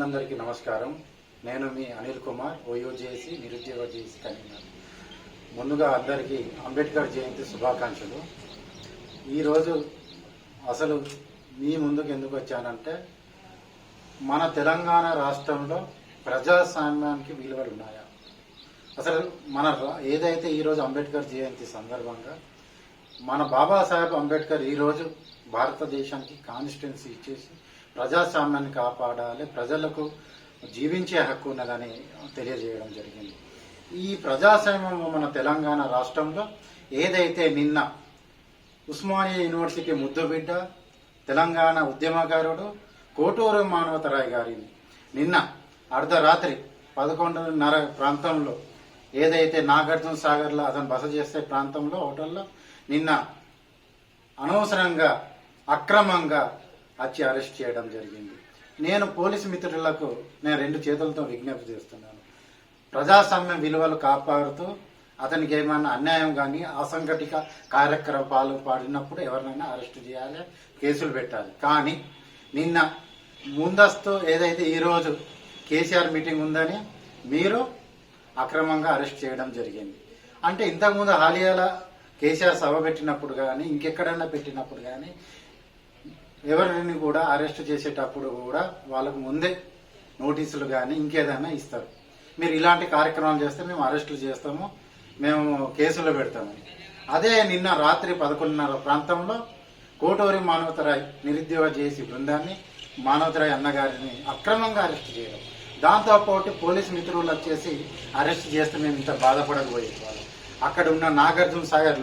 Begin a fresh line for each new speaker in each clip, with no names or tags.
అందరికీ నమస్కారం. నేను మీ అనిల్ కుమార్, ఓయూజేసి నిరుద్యోగ జేసి కన్వీనర్. ముందుగా అందరికీ అంబేద్కర్ జయంతి శుభాకాంక్షలు. ఈరోజు అసలు మీ ముందుకు ఎందుకు వచ్చానంటే, మన తెలంగాణ రాష్ట్రంలో ప్రజాస్వామ్యానికి విలువలు ఉన్నాయా? అసలు ఏదైతే ఈరోజు అంబేద్కర్ జయంతి సందర్భంగా మన బాబాసాహెబ్ అంబేద్కర్ ఈరోజు భారతదేశానికి కాన్స్టిట్యున్సీ ఇచ్చేసి ప్రజాస్వామ్యాన్ని కాపాడాలి, ప్రజలకు జీవించే హక్కు ఉన్నదని తెలియజేయడం జరిగింది. ఈ ప్రజాస్వామ్యం మన తెలంగాణ రాష్ట్రంలో ఏదైతే నిన్న ఉస్మానియా యూనివర్సిటీ ముద్దుబిడ్డ తెలంగాణ ఉద్యమకారుడు కోటూరు మానవతరాయ్ గారిని నిన్న అర్ధరాత్రి 11:30 ప్రాంతంలో ఏదైతే నాగార్జున సాగర్లో అతను బస చేసే ప్రాంతంలో హోటల్లో నిన్న అనవసరంగా అక్రమంగా వచ్చి అరెస్ట్ చేయడం జరిగింది. నేను పోలీసు మిత్రులకు నేను 2 చేతులతో విజ్ఞప్తి చేస్తున్నాను. ప్రజాస్వామ్య విలువలు కాపాడుతూ అతనికి ఏమైనా అన్యాయం కానీ అసంఘటిత కార్యక్రమాలు పాడినప్పుడు ఎవరినైనా అరెస్ట్ చేయాలి, కేసులు పెట్టాలి. కానీ నిన్న ముందస్తు ఏదైతే ఈరోజు కేసీఆర్ మీటింగ్ ఉందని మీరు అక్రమంగా అరెస్ట్ చేయడం జరిగింది. అంటే ఇంతకుముందు హాలియాల కేసీఆర్ సభ పెట్టినప్పుడు కానీ ఇంకెక్కడైనా పెట్టినప్పుడు కానీ ఎవరిని కూడా అరెస్ట్ చేసేటప్పుడు కూడా వాళ్ళకు ముందే నోటీసులు కానీ ఇంకేదైనా ఇస్తారు. మీరు ఇలాంటి కార్యక్రమాలు చేస్తే మేము అరెస్టులు చేస్తాము, మేము కేసులు పెడతాము. అదే నిన్న రాత్రి 11:30 ప్రాంతంలో కోటూరి మానవతరాయ్ నిరుద్యోగ జేసి బృందాన్ని మానవతరాయ్ అన్నగారిని అక్రమంగా అరెస్ట్ చేయడం, దాంతోపాటు పోలీసు మిత్రులు వచ్చేసి అరెస్ట్ చేస్తే మేము ఇంత బాధపడకపోయేవాళ్ళం. అక్కడ ఉన్న నాగార్జున సాగర్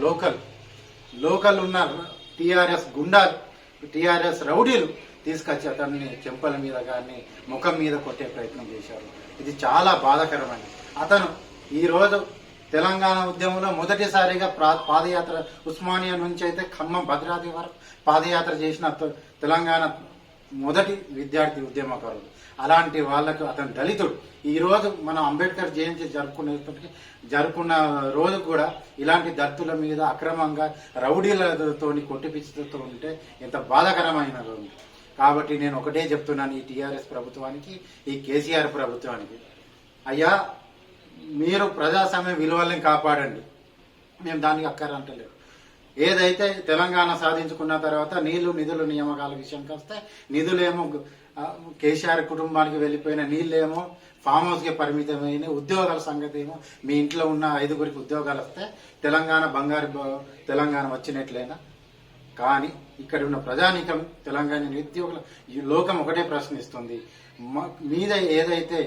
లోకల్ ఉన్న టీఆర్ఎస్ గుండాలు, టీఆర్ఎస్ రౌడీలు తీసుకొచ్చి అతన్ని చెంపల మీద కానీ ముఖం మీద కొట్టే ప్రయత్నం చేశారు. ఇది చాలా బాధాకరమైనది. అతను ఈరోజు తెలంగాణ ఉద్యమంలో మొదటిసారిగా పాదయాత్ర ఉస్మానియా నుంచి అయితే ఖమ్మం భద్రాద్రి వరకు పాదయాత్ర చేసిన తెలంగాణ మొదటి విద్యార్థి ఉద్యమకారుడు. అలాంటి వాళ్లకు అతను దళితుడు. ఈ రోజు మనం అంబేద్కర్ జయంతి జరుపుకున్న రోజు కూడా ఇలాంటి దళితుల మీద అక్రమంగా రౌడీలతో కొట్టిపిచ్చుతూ ఉంటే ఎంత బాధాకరమైన రోజు. కాబట్టి నేను ఒకటే చెప్తున్నాను ఈ టీఆర్ఎస్ ప్రభుత్వానికి, ఈ కేసీఆర్ ప్రభుత్వానికి, అయ్యా మీరు ప్రజాస్వామ్య విలువల్ని కాపాడండి, మేము దానికి అక్కరంటలేదు. ఏదైతే తెలంగాణ సాధించుకున్న తర్వాత నిధులు నియామకాల విషయానికి వస్తే నిధులేమో కేసీఆర్ కుటుంబానికి వెళ్ళిపోయిన, నీళ్ళేమో ఫామ్ హౌస్కి పరిమితమైన, ఉద్యోగాల సంగతి ఏమో మీ ఇంట్లో ఉన్న 5గురికి ఉద్యోగాలు వస్తే తెలంగాణ బంగారు తెలంగాణ వచ్చినట్లేనా? కానీ ఇక్కడ ఉన్న ప్రజానీకం తెలంగాణ నిరుద్యోగుల ఈ లోకం ఒకటే ప్రశ్నిస్తుంది. మీద ఏదైతే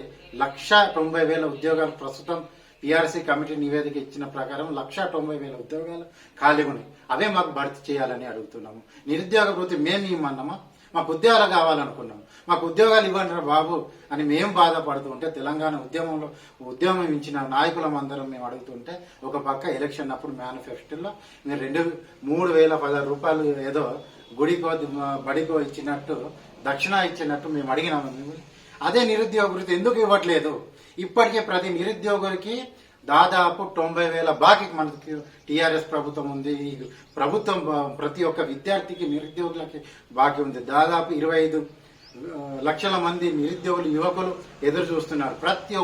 1,90,000 ఉద్యోగాలు ప్రస్తుతం పిఆర్సీ కమిటీ నివేదిక ఇచ్చిన ప్రకారం 1,90,000 ఉద్యోగాలు ఖాళీ ఉన్నాయి, అవే మాకు భర్తీ చేయాలని అడుగుతున్నాము. నిరుద్యోగ వృత్తి మేము ఇమ్మన్నామా? మాకు ఉద్యోగాలు కావాలనుకున్నాము, మాకు ఉద్యోగాలు ఇవ్వండి బాబు అని మేము బాధపడుతూ ఉంటే, తెలంగాణ ఉద్యమం ఇచ్చిన నాయకులం అందరం మేము అడుగుతుంటే, ఒక పక్క ఎలక్షన్ అప్పుడు మేనిఫెస్టోలో మీరు 3,016 రూపాయలు ఏదో గుడికో బడికో ఇచ్చినట్టు దక్షిణ ఇచ్చినట్టు మేము అడిగినాము. అదే నిరుద్యోగ వృత్తి ఎందుకు ఇవ్వట్లేదు? ఇప్పటికే ప్రతి నిరుద్యోగులకి దాదాపు 90,000 బాకీ మనకి టీఆర్ఎస్ ప్రభుత్వం ఉంది. ప్రభుత్వం ప్రతి ఒక్క విద్యార్థికి నిరుద్యోగులకి బాకీ ఉంది. దాదాపు 25 లక్షల మంది నిరుద్యోగులు యువకులు ఎదురు చూస్తున్నారు. ప్రతి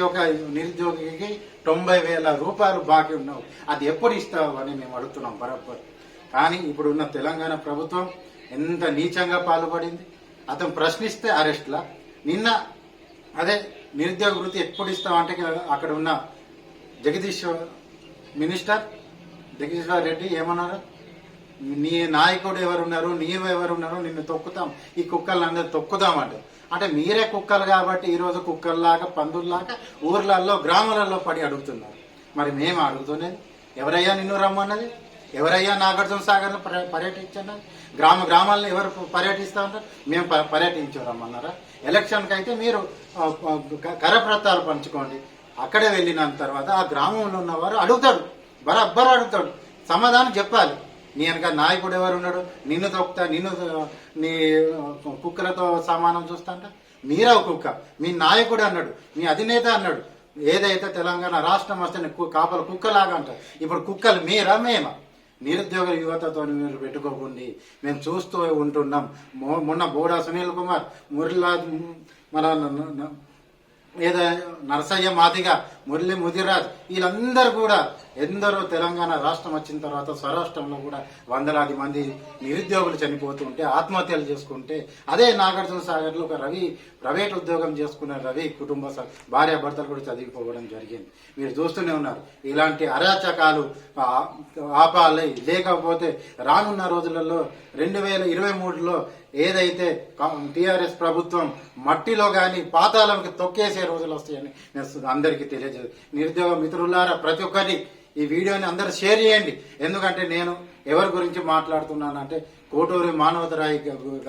ఒక్క నిరుద్యోగికి 90,000 రూపాయలు బాకీ ఉన్నావు, అది ఎప్పుడు ఇస్తావు అని మేము అడుగుతున్నాం బరాబర్. కానీ ఇప్పుడున్న తెలంగాణ ప్రభుత్వం ఎంత నీచంగా పాల్పడింది. అతను ప్రశ్నిస్తే అరెస్ట్లా. నిన్న అదే నిరుద్యోగ వృత్తి ఎప్పుడు ఇస్తామంటే అక్కడ ఉన్న మినిస్టర్ జగదీశ్వర్ రెడ్డి ఏమన్నారు, నీ నాయకుడు ఎవరున్నారు, నీవెవరున్నారు, నిన్ను తొక్కుతాం, ఈ కుక్కలందరూ తొక్కుదామంటే, అంటే మీరే కుక్కలు కాబట్టి ఈరోజు కుక్కల్లాగా పందుల్లాగా ఊర్లలో గ్రామాలలో పడి అడుగుతున్నారు. మరి మేము అడుగుతున్నది, ఎవరయ్యా నిన్ను రమ్మన్నది? ఎవరయ్యా నాగార్జున సాగర్లో పర్యటించన్నారు? గ్రామాలను ఎవరు పర్యటిస్తూ ఉంటారు? మేము పర్యటించరమ్మన్నారా? ఎలక్షన్కి అయితే మీరు కరపత్రాలు పంచుకోండి. అక్కడే వెళ్ళిన తర్వాత ఆ గ్రామంలో ఉన్నవారు అడుగుతాడు, బరాబర్ అడుగుతాడు, సమాధానం చెప్పాలి. నీ వెనక నాయకుడు ఎవరు ఉన్నాడు? నిన్ను తొక్కుతా, నీ కుక్కలతో సమానం చూస్తా అంట. మీరా కుక్క, మీ నాయకుడు అన్నాడు, మీ అధినేత అన్నాడు. ఏదైతే తెలంగాణ రాష్ట్రం వస్తే కాపల కుక్కలాగా అంటారు. ఇప్పుడు కుక్కలు మీరా మేమా? నిరుద్యోగ యువతతో మీరు పెట్టుకోకండి. మేము చూస్తూ ఉంటున్నాం. మొన్న బోడా సునీల్ కుమార్, మురళీ మన ఏదో నరసయ్య మాదిగ, మురళి ముదిరాజ్, వీళ్ళందరూ కూడా ఎందరో తెలంగాణ రాష్ట్రం వచ్చిన తర్వాత స్వరాష్ట్రంలో కూడా వందలాది మంది నిరుద్యోగులు చనిపోతుంటే ఆత్మహత్యలు చేసుకుంటే, అదే నాగార్జున సాగర్లో ఒక రవి ప్రైవేట్ ఉద్యోగం చేసుకున్న రవి కుటుంబ భార్య భర్తలు కూడా చదివిపోవడం జరిగింది. మీరు చూస్తూనే ఉన్నారు. ఇలాంటి అరాచకాలు ఆపాలి. లేకపోతే రానున్న రోజులలో 2023లో ఏదైతే టీఆర్ఎస్ ప్రభుత్వం మట్టిలో గాని పాతాళంకి తొక్కేసే రోజులు వస్తాయని నేను అందరికీ తెలియజేది. నిరుద్యోగ మిత్రులారా, ప్రతి ఒక్కరి ఈ వీడియోని అందరూ షేర్ చేయండి. ఎందుకంటే నేను ఎవరి గురించి మాట్లాడుతున్నానంటే కోటూరి మానవతరాయ్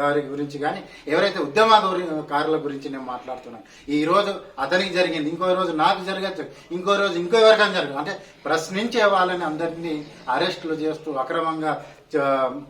గారి గురించి కానీ ఎవరైతే ఉద్యమకారుల గురించి నేను మాట్లాడుతున్నాను. ఈ రోజు అతనికి జరిగింది, ఇంకో రోజు నాకు జరగచ్చు, ఇంకో రోజు ఇంకో ఎవరికైనా జరగదు. అంటే ప్రశ్నించే వాళ్ళని అందరినీ అరెస్టులు చేస్తూ అక్రమంగా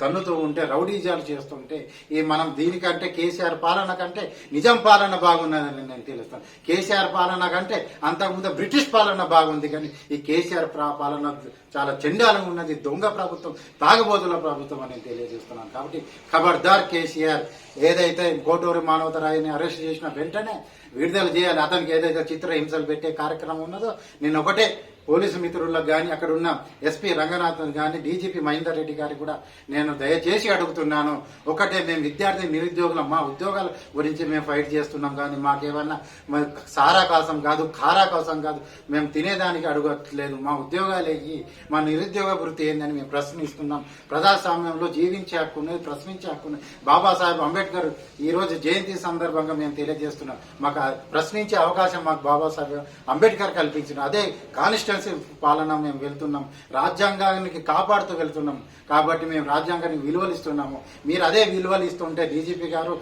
తన్నుతూ ఉంటే, రౌడీజాలు చేస్తుంటే, ఈ మనం దీనికంటే కేసీఆర్ పాలన కంటే నిజాం పాలన బాగున్నదని నేను తెలుస్తాను. కేసీఆర్ పాలన కంటే అంతకుముందు బ్రిటిష్ పాలన బాగుంది, కానీ ఈ కేసీఆర్ పాలన చాలా చండాలంగా ఉన్నది. దొంగ ప్రభుత్వం, తాగుబోతుల ప్రభుత్వం అని తెలియజేస్తున్నాను. కాబట్టి ఖబర్దార్ కేసీఆర్. ఏదైతే కోటూరి మానవతరాయని అరెస్ట్ చేసిన వెంటనే విడుదల చేయాలి. అతనికి ఏదైతే చిత్రహింసలు పెట్టే కార్యక్రమం ఉన్నదో, నేను ఒకటే పోలీసు మిత్రులకు కానీ, అక్కడ ఉన్న ఎస్పీ రంగనాథన్ కానీ, డీజీపీ మహేందర్ రెడ్డి గారికి కూడా నేను దయచేసి అడుగుతున్నాను. ఒకటే, మేము విద్యార్థి నిరుద్యోగులం, మా ఉద్యోగాల గురించి మేము ఫైట్ చేస్తున్నాం, కానీ మాకేమన్నా సారా కోసం కాదు, ఖారా కోసం కాదు, మేము తినేదానికి అడగట్లేదు. మా ఉద్యోగాలకి, మా నిరుద్యోగ వృత్తి ఏందని మేము ప్రశ్నిస్తున్నాం. ప్రజాస్వామ్యంలో జీవించే హక్కున్నది, ప్రశ్నించే హక్కున్నది. బాబాసాహెబ్ అంబేద్కర్ ఈ రోజు జయంతి సందర్భంగా మేము తెలియజేస్తున్నాం. మాకు ప్రశ్నించే అవకాశం మాకు బాబాసాహెబ్ అంబేద్కర్ కల్పించిన అదే కానిస్టెన్సీ పాలన మేము వెళ్తున్నాం. రాజ్యాంగానికి కాపాడుతూ వెళ్తున్నాం. కాబట్టి మేము రాజ్యాంగానికి విలువలు ఇస్తున్నాము. మీరు అదే విలువలు ఇస్తుంటే డీజీపీ గారు,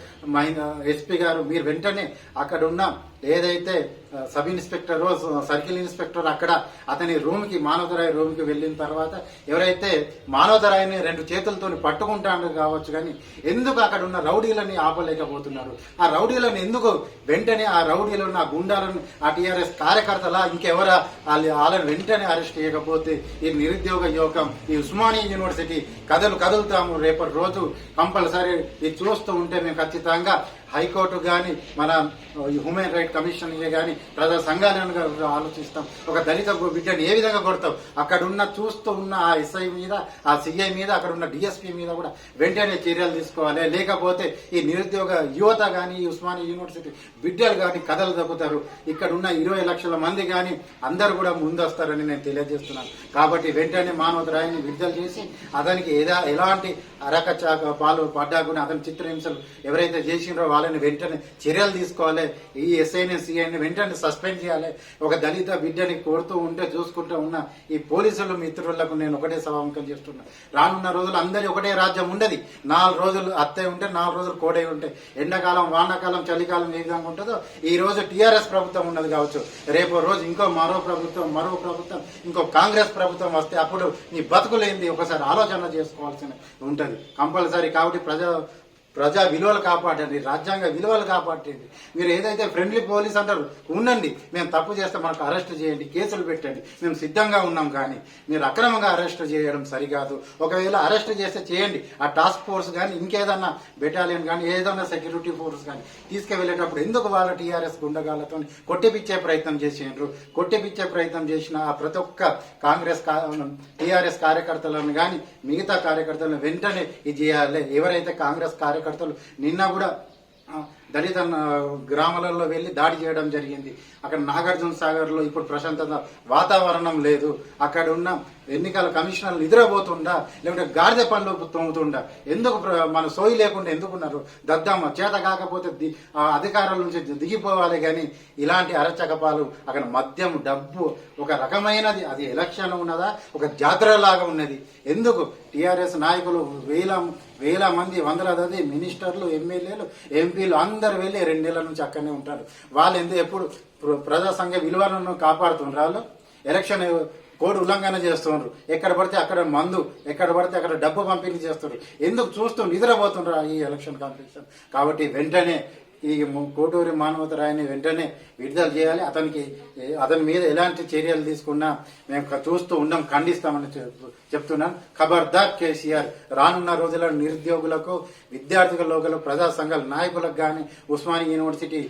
ఎస్పీ గారు, మీరు వెంటనే అక్కడ ఉన్న ఏదైతే సబ్ ఇన్స్పెక్టర్, సర్కిల్ ఇన్స్పెక్టర్ అక్కడ అతని రూమ్కి, మానవతరాయ్ రూమ్కి వెళ్ళిన తర్వాత ఎవరైతే మానవతరాయిని 2 చేతులతో పట్టుకుంటాను కావచ్చు, కానీ ఎందుకు అక్కడ ఉన్న రౌడీలని ఆపలేకపోతున్నారు? ఆ రౌడీలను ఎందుకు వెంటనే, ఆ రౌడీలను, ఆ గుండాలను, ఆ టీఆర్ఎస్ కార్యకర్తల ఇంకెవరా వాళ్ళని వెంటనే అరెస్ట్ చేయకపోతే ఈ నిరుద్యోగ యువకం, ఈ ఉస్మానియా యూనివర్సిటీ కదులుతాము. రేపటి రోజు కంపల్సరీ ఇది చూస్తూ ఉంటే మేము ఖచ్చితంగా హైకోర్టు కానీ, మన హ్యూమన్ రైట్ కమిషన్ కానీ, ప్రజా సంఘాలను ఆలోచిస్తాం. ఒక దళిత బిడ్డని ఏ విధంగా కొడతాం? అక్కడ ఉన్న చూస్తూ ఉన్న ఆ ఎస్ఐ మీద, ఆ సిఐ మీద, అక్కడ ఉన్న డిఎస్పీ మీద కూడా వెంటనే చర్యలు తీసుకోవాలి. లేకపోతే ఈ నిరుద్యోగ యువత కానీ, ఈ ఉస్మానియా యూనివర్సిటీ బిడ్డలు కానీ కథలు దక్కుతారు. ఇక్కడ ఉన్న 20 లక్షల మంది కానీ అందరూ కూడా ముందొస్తారని నేను తెలియజేస్తున్నాను. కాబట్టి వెంటనే మానవతరాయిని విడుదల చేసి అతనికి ఎలాంటి అరకచాక పాలు పడ్డా కూడా అతని చిత్రహింసలు ఎవరైతే చేసినారో వాళ్ళని వెంటనే చర్యలు తీసుకోవాలి. ఈ ఎస్ఐని, సిఐని వెంటనే సస్పెండ్ చేయాలి. ఒక దళిత బిడ్డని కోరుతూ ఉంటే చూసుకుంటూ ఉన్న ఈ పోలీసులు మిత్రులకు నేను ఒకటే సవాంకం చేస్తున్నా. రానున్న రోజులు అందరి ఒకటే రాజ్యం ఉండదు. 4 రోజులు అత్తయ్య ఉంటే 4 రోజులు కోడై ఉంటాయి. ఎండాకాలం, వానాకాలం, చలికాలం ఏ విధంగా ఉంటుందో ఈ రోజు టీఆర్ఎస్ ప్రభుత్వం ఉన్నది కావచ్చు, రేపు రోజు మరో ప్రభుత్వం, ఇంకో కాంగ్రెస్ ప్రభుత్వం వస్తే అప్పుడు నీ బతుకులేంది ఒకసారి ఆలోచన చేసుకోవాల్సి ఉంటది కంపల్సరీ. కాబట్టి ప్రజా విలువలు కాపాడండి, రాజ్యాంగ విలువలు కాపాడండి. మీరు ఏదైతే ఫ్రెండ్లీ పోలీస్ అంటారు, ఉండండి. మేము తప్పు చేస్తే మనకు అరెస్ట్ చేయండి, కేసులు పెట్టండి, మేము సిద్ధంగా ఉన్నాం. కానీ మీరు అక్రమంగా అరెస్ట్ చేయడం సరికాదు. ఒకవేళ అరెస్ట్ చేస్తే చేయండి. ఆ టాస్క్ ఫోర్స్ కానీ, ఇంకేదన్నా బెటాలియన్ కానీ, ఏదన్నా సెక్యూరిటీ ఫోర్స్ కానీ తీసుకువెళ్ళేటప్పుడు ఎందుకు వాళ్ళ టీఆర్ఎస్ గుండగాలతో కొట్టిపిచ్చే ప్రయత్నం చేసిండ్రు? కొట్టిపిచ్చే ప్రయత్నం చేసిన ఆ ప్రతి ఒక్క టీఆర్ఎస్ కార్యకర్తలను కానీ, మిగతా కార్యకర్తలను వెంటనే ఇది చేయాలి. ఎవరైతే కాంగ్రెస్ కార్యకర్తలు నిన్న కూడా దళిత గ్రామాలలో వెళ్లి దాడి చేయడం జరిగింది. అక్కడ నాగార్జున సాగర్ లో ఇప్పుడు ప్రశాంతత వాతావరణం లేదు. అక్కడ ఉన్న ఎన్నికల కమిషనర్లు నిద్రపోతుండా, లేకుంటే గాడిద పండ్లు తోముతుండా? ఎందుకు మన సోయి లేకుండా ఎందుకున్నారు? దద్దమ్మ చేత కాకపోతే అధికారుల నుంచి దిగిపోవాలి. కానీ ఇలాంటి అరచకపాలు, అక్కడ మద్యం, డబ్బు ఒక రకమైనది. అది ఎలక్షన్ ఉన్నదా, ఒక జాతర లాగా ఉన్నది. ఎందుకు టీఆర్ఎస్ నాయకులు వేల మంది, వందలాది మినిస్టర్లు, ఎమ్మెల్యేలు, ఎంపీలు అందరు వెళ్ళి 2 నెలల నుంచి అక్కడనే ఉంటారు. వాళ్ళు ఎప్పుడు ప్రజా సంఘ విలువలను కాపాడుతున్నారు. వాళ్ళు ఎలక్షన్ కోడ్ ఉల్లంఘన చేస్తున్నారు. ఎక్కడ పడితే అక్కడ మందు, ఎక్కడ పడితే అక్కడ డబ్బు పంపిణీ చేస్తున్నారు. ఎందుకు చూస్తూ నిద్రపోతున్నారు ఈ ఎలక్షన్ కాంపిటీషన్? కాబట్టి వెంటనే ఈ కోటూరి మానవతరాయని వెంటనే విడుదల చేయాలి. అతని మీద ఎలాంటి చర్యలు తీసుకున్నా మేము చూస్తూ ఉండం, ఖండిస్తామని చెప్తున్నాం. ఖబర్దార్ కేసీఆర్. రానున్న రోజుల్లో నిరుద్యోగులకు, విద్యార్థులకు, ప్రజా సంఘాల నాయకులకు కానీ, ఉస్మానియా యూనివర్సిటీ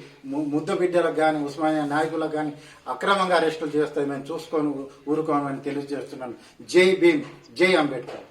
ముద్దు బిడ్డలకు కానీ, ఉస్మానియా నాయకులకు కానీ అక్రమంగా అరెస్టులు చేస్తే మేము చూసుకొని ఊరుకోమని తెలియజేస్తున్నాను. జై భీమ్, జై అంబేద్కర్.